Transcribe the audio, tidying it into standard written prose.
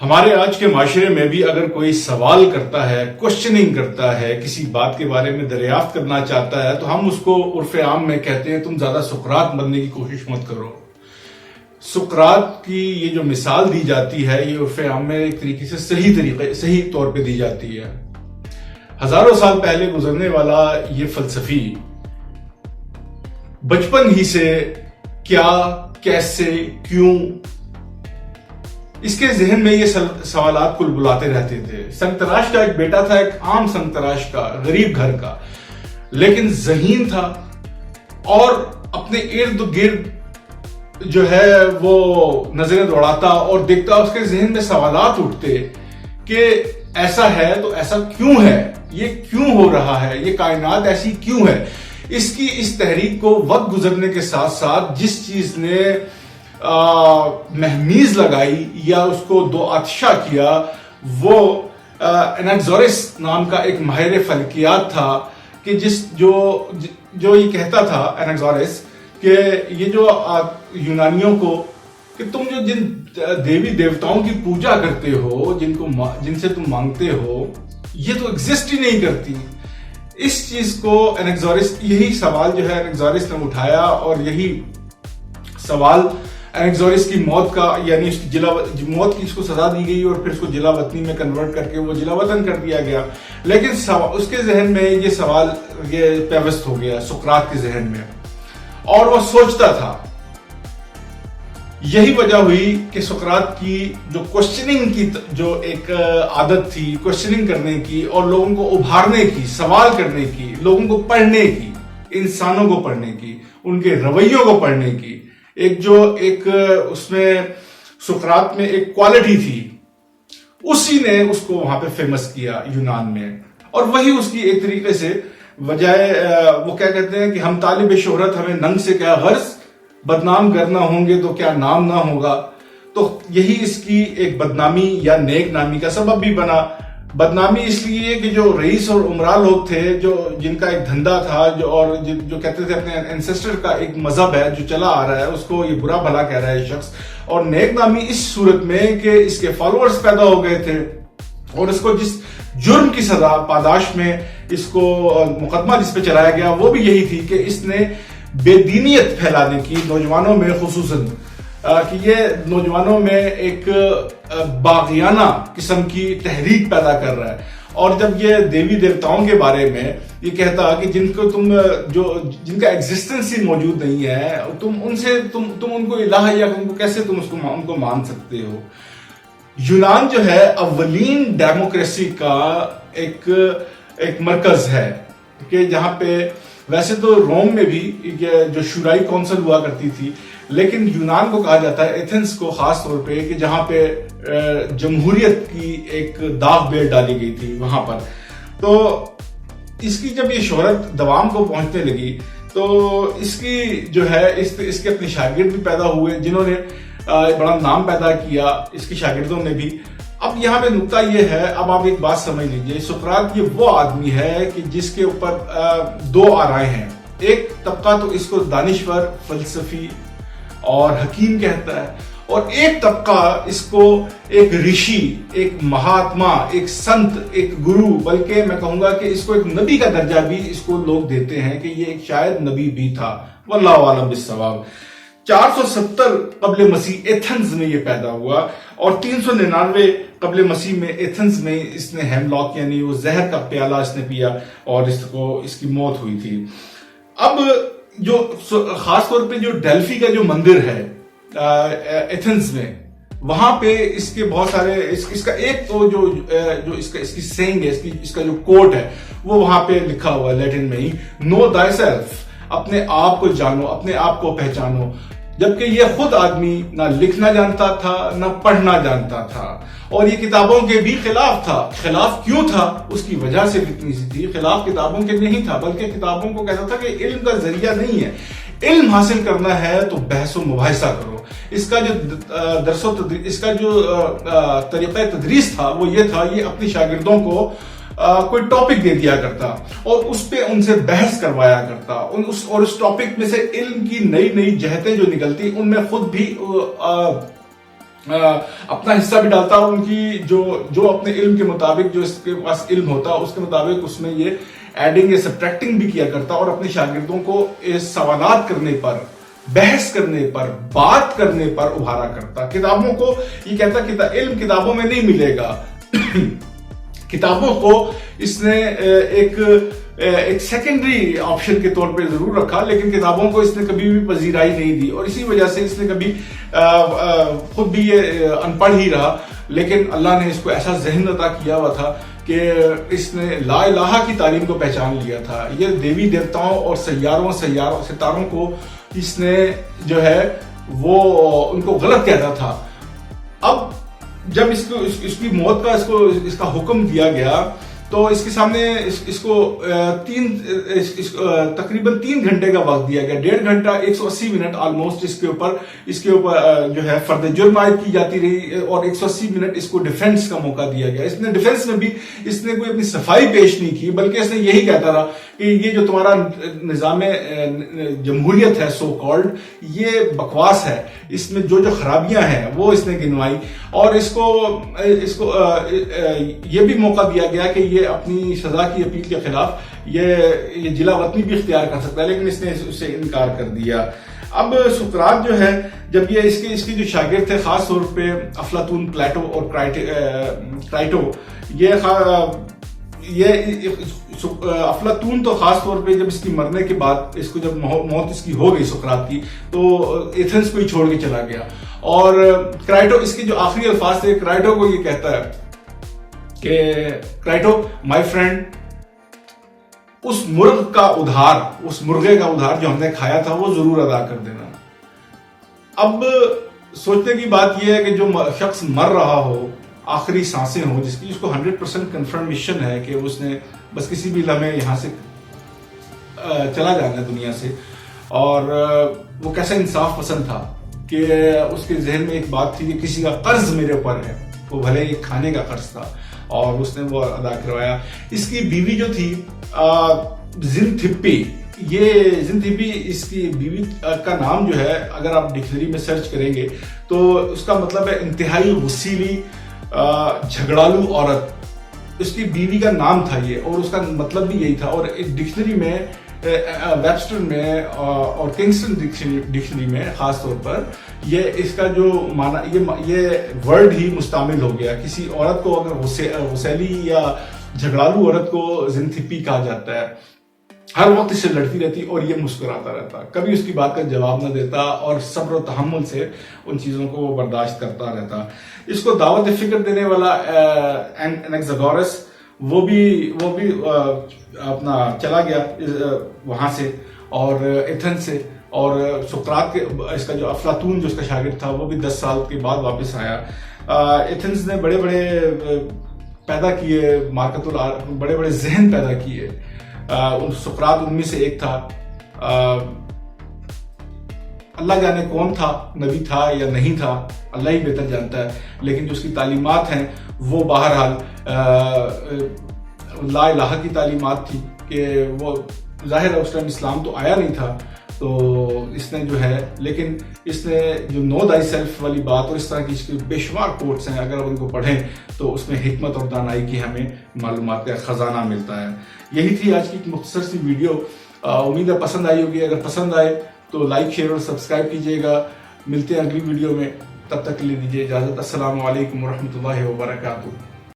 ہمارے آج کے معاشرے میں بھی اگر کوئی سوال کرتا ہے، کوشچننگ کرتا ہے، کسی بات کے بارے میں دریافت کرنا چاہتا ہے، تو ہم اس کو عرف عام میں کہتے ہیں تم زیادہ سقراط بننے کی کوشش مت کرو۔ سقراط کی یہ جو مثال دی جاتی ہے یہ عرف عام میں ایک طریقے سے صحیح طور پہ دی جاتی ہے۔ ہزاروں سال پہلے گزرنے والا یہ فلسفی بچپن ہی سے کیا، کیسے، کیوں، اس کے ذہن میں یہ سوالات کل بلاتے رہتے تھے۔ سنگ تراش کا ایک بیٹا تھا، ایک عام سنگ تراش کا، غریب گھر کا، لیکن ذہین تھا اور اپنے ارد گرد جو ہے وہ نظریں دوڑاتا اور دیکھتا، اس کے ذہن میں سوالات اٹھتے کہ ایسا ہے تو ایسا کیوں ہے، یہ کیوں ہو رہا ہے، یہ کائنات ایسی کیوں ہے۔ اس تحریک کو وقت گزرنے کے ساتھ ساتھ جس چیز نے مہمیز لگائی یا اس کو دو آتشہ کیا، وہ اناکساگورس نام کا ایک ماہر فلکیات تھا کہ جو یہ کہتا تھا اناکساگورس کہ یہ جو یونانیوں کو کہ تم جو جن دیوی دیوتاؤں کی پوجا کرتے ہو، جن سے تم مانگتے ہو، یہ تو ایگزسٹ ہی نہیں کرتی۔ اس چیز کو یہی سوال جو ہے اناکساگورس نے اٹھایا، اور یہی سوال اناکساگورس کی موت کا، یعنی اس کی موت کی اس کو سزا دی گئی اور پھر اس کو جلا وطنی میں کنورٹ کر کے وہ جلا وطن کر دیا گیا، لیکن اس کے ذہن میں یہ سوال یہ پیوست ہو گیا سقراط کے ذہن میں، اور وہ سوچتا تھا۔ یہی وجہ ہوئی کہ سقراط کی جو کوشچننگ کی جو ایک عادت تھی، کوشچننگ کرنے کی اور لوگوں کو ابھارنے کی، سوال کرنے کی، لوگوں کو پڑھنے کی، انسانوں کو پڑھنے کی، ان کے رویوں کو پڑھنے کی، ایک اس میں سقراط میں ایک کوالٹی تھی، اسی نے اس کو وہاں پہ فیمس کیا یونان میں۔ اور وہی اس کی ایک طریقے سے بجائے وہ کیا کہتے ہیں کہ ہم طالب شہرت ہمیں ننگ سے کیا غرض، بدنام کرنا ہوں گے تو کیا نام نہ ہوگا، تو یہی اس کی ایک بدنامی یا نیک نامی کا سبب بھی بنا۔ بدنامی اس لیے کہ جو رئیس اور عمرا لوگ تھے، جن کا ایک دھندا تھا، جو کہتے تھے اپنے انسیسٹر کا ایک مذہب ہے جو چلا آ رہا ہے، اس کو یہ برا بھلا کہہ رہا ہے شخص، اور نیک نامی اس صورت میں کہ اس کے فالوورز پیدا ہو گئے تھے، اور اس کو جس جرم کی سزا پاداش میں اس کو مقدمہ جس پہ چلایا گیا وہ بھی یہی تھی کہ اس نے بے دینیت پھیلانے کی نوجوانوں میں، خصوصاً کہ یہ نوجوانوں میں ایک باغیانہ قسم کی تحریک پیدا کر رہا ہے۔ اور جب یہ دیوی دیوتاؤں کے بارے میں یہ کہتا کہ جن کا ایگزسٹنس ہی موجود نہیں ہے، تم ان کو الہ یا ان کو کیسے ان کو مان سکتے ہو۔ یونان جو ہے اولین ڈیموکریسی کا ایک مرکز ہے کہ جہاں پہ ویسے تو روم میں بھی جو شورائی کونسل ہوا کرتی تھی، لیکن یونان کو کہا جاتا ہے، ایتھنز کو خاص طور پہ، کہ جہاں پہ جمہوریت کی ایک داغ بیل ڈالی گئی تھی وہاں پر۔ تو اس کی جب یہ شہرت دوام کو پہنچنے لگی تو اس کی جو ہے اس کے اپنے شاگرد بھی پیدا ہوئے جنہوں نے بڑا نام پیدا کیا، اس کے شاگردوں نے بھی۔ اب یہاں پہ نقطہ یہ ہے، اب آپ ایک بات سمجھ لیجئے، سقراط یہ وہ آدمی ہے کہ جس کے اوپر دو آرائیں ہیں۔ ایک طبقہ تو اس کو دانشور، فلسفی اور حکیم کہتا ہے، اور ایک طبقہ اس کو ایک رشی، ایک مہاتما، ایک سنت، ایک گرو، بلکہ میں کہوں گا کہ اس کو ایک نبی کا درجہ بھی اس کو لوگ دیتے ہیں کہ یہ ایک شاید نبی بھی تھا، واللہ اعلم بالصواب۔ 470 قبل مسیح ایتھنز میں یہ پیدا ہوا، اور 399 قبل مسیح میں ایتھنز میں اس نے ہیملاک یعنی وہ زہر کا پیالہ اس نے پیا اور اس کی موت ہوئی تھی۔ اب جو خاص طور پہ جو ڈیلفی کا جو مندر ہے ایتھنز میں، وہاں پہ اس کے بہت سارے اس کا ایک تو جو اس کی سینگ ہے، اس کا جو کوٹ ہے، وہ وہاں پہ لکھا ہوا ہے لیٹن میں ہی، نو تھائی سیلف، اپنے آپ کو جانو، اپنے آپ کو پہچانو۔ جبکہ یہ خود آدمی نہ لکھنا جانتا تھا نہ پڑھنا جانتا تھا، اور یہ کتابوں کے بھی خلاف تھا۔ خلاف کیوں تھا؟ اس کی وجہ سے اتنی سی تھی، خلاف کتابوں کے نہیں تھا، بلکہ کتابوں کو کہتا تھا کہ علم کا ذریعہ نہیں ہے، علم حاصل کرنا ہے تو بحث و مباحثہ کرو۔ اس کا جو اس کا جو طریقہ تدریس تھا وہ یہ تھا، یہ اپنی شاگردوں کو کوئی ٹاپک دے دیا کرتا اور اس پہ ان سے بحث کروایا کرتا، اور اس ٹاپک میں سے علم کی نئی نئی جہتیں جو نکلتی ان میں خود بھی اپنا حصہ بھی ڈالتا اور ان کی جو اپنے علم کے مطابق جو اس کے پاس علم ہوتا اس کے مطابق اس میں یہ ایڈنگ یا سبٹریکٹنگ بھی کیا کرتا اور اپنے شاگردوں کو سوالات کرنے پر، بحث کرنے پر، بات کرنے پر ابھارا کرتا. کتابوں کو یہ کہتا علم کتابوں میں نہیں ملے گا. کتابوں کو اس نے ایک سیکنڈری آپشن کے طور پہ ضرور رکھا، لیکن کتابوں کو اس نے کبھی بھی پذیرائی نہیں دی، اور اسی وجہ سے اس نے کبھی خود بھی یہ ان پڑھ ہی رہا. لیکن اللہ نے اس کو ایسا ذہن عطا کیا ہوا تھا کہ اس نے لا الہ کی تعلیم کو پہچان لیا تھا. یہ دیوی دیوتاؤں اور ستاروں کو اس نے جو ہے وہ ان کو غلط کہتا تھا. اب جب اس کی موت کا اس کا حکم دیا گیا تو اس کے سامنے اس کو تقریباً 3 گھنٹے کا وقت دیا گیا. 1.5 گھنٹہ 180 منٹ آلموسٹ اس کے اوپر جو ہے فرد جرم عائد کی جاتی رہی، اور 180 منٹ اس کو ڈیفنس کا موقع دیا گیا. اس نے ڈیفنس میں بھی اس نے کوئی اپنی صفائی پیش نہیں کی، بلکہ اس نے یہی کہتا رہا کہ یہ جو تمہارا نظام جمہوریت ہے سو کالڈ، یہ بکواس ہے. اس میں جو خرابیاں ہیں وہ اس نے گنوائی، اور اس کو یہ بھی موقع دیا گیا کہ یہ اپنی سزا کی اپیل کے خلاف یہ جلا وطنی بھی اختیار کر سکتا ہے، لیکن اس نے اس سے انکار کر دیا. اب سقراط جو ہے، جب یہ اس کے جو شاگرد تھے، خاص طور پہ افلاطون، پلیٹو اور کرائٹو، افلاطون تو خاص طور پہ جب اس کی مرنے کے بعد، اس کو جب موت اس کی ہو گئی سقراط کی، تو ایتھنز کو ہی چھوڑ کے چلا گیا. اور کرائٹو، اس کے جو آخری الفاظ تھے، کرائٹو کو یہ کہتا ہے کہ کرائٹو مائی فرینڈ، اس مرغے کا ادھار جو ہم نے کھایا تھا وہ ضرور ادا کر دینا. اب سوچنے کی بات یہ ہے کہ جو شخص مر رہا ہو، آخری سانسیں ہوں، جس کی اس کو 100% کنفرمیشن ہے کہ اس نے بس کسی بھی لمحے یہاں سے چلا جانا ہے دنیا سے، اور وہ کیسا انصاف پسند تھا کہ اس کے ذہن میں ایک بات تھی کہ کسی کا قرض میرے اوپر ہے، وہ بھلے ایک کھانے کا قرض تھا، اور اس نے وہ ادا کروایا. اس کی بیوی جو تھی زنتھپی، اس کی بیوی کا نام جو ہے اگر آپ ڈکشنری میں سرچ کریں گے تو اس کا مطلب ہے انتہائی غصیلی، جھگڑالو عورت. اس کی بیوی کا نام تھا یہ، اور اس کا مطلب بھی یہی تھا. اور ایک ڈکشنری میں، ویبسٹر میں اور کنگسٹن ڈکشنری میں خاص طور پر اس کا جو معنی، یہ ورڈ ہی مستعمل ہو گیا. کسی عورت کو اگر غسیلی یا جھگڑالو عورت کو زنتھپی کہا جاتا ہے. ہر وقت اس سے لڑتی رہتی اور یہ مسکراتا رہتا، کبھی اس کی بات کا جواب نہ دیتا، اور صبر و تحمل سے ان چیزوں کو برداشت کرتا رہتا. اس کو دعوت فکر دینے والا انیکزاگورس، وہ بھی اپنا چلا گیا وہاں سے، اور ایتھنز سے. اور سقراط کے اس کا جو افلاطون جو اس کا شاگرد تھا، وہ بھی 10 سال کے بعد واپس آیا. ایتھنز نے بڑے پیدا کیے، بڑے بڑے ذہن پیدا کیے. سقراط ان میں سے ایک تھا. اللہ جانے کون تھا، نبی تھا یا نہیں تھا، اللہ ہی بہتر جانتا ہے. لیکن جو اس کی تعلیمات ہیں وہ بہرحال لا الہ کی تعلیمات تھی، کہ وہ ظاہر ہے اس ٹائم اسلام تو آیا نہیں تھا. تو اس نے جو ہے، لیکن اس نے جو نو دائی سیلف والی بات اور اس طرح کی بے شمار کوٹس ہیں، اگر آپ ان کو پڑھیں تو اس میں حکمت اور دانائی کی ہمیں معلومات کا خزانہ ملتا ہے. یہی تھی آج کی ایک مختصر سی ویڈیو. امید ہے پسند آئی ہوگی. اگر پسند آئے تو لائک، شیئر اور سبسکرائب کیجیے گا. ملتے ہیں اگلی ویڈیو میں، تب تک کے لیے دیجیے اجازت. السلام علیکم ورحمۃ اللہ وبرکاتہ.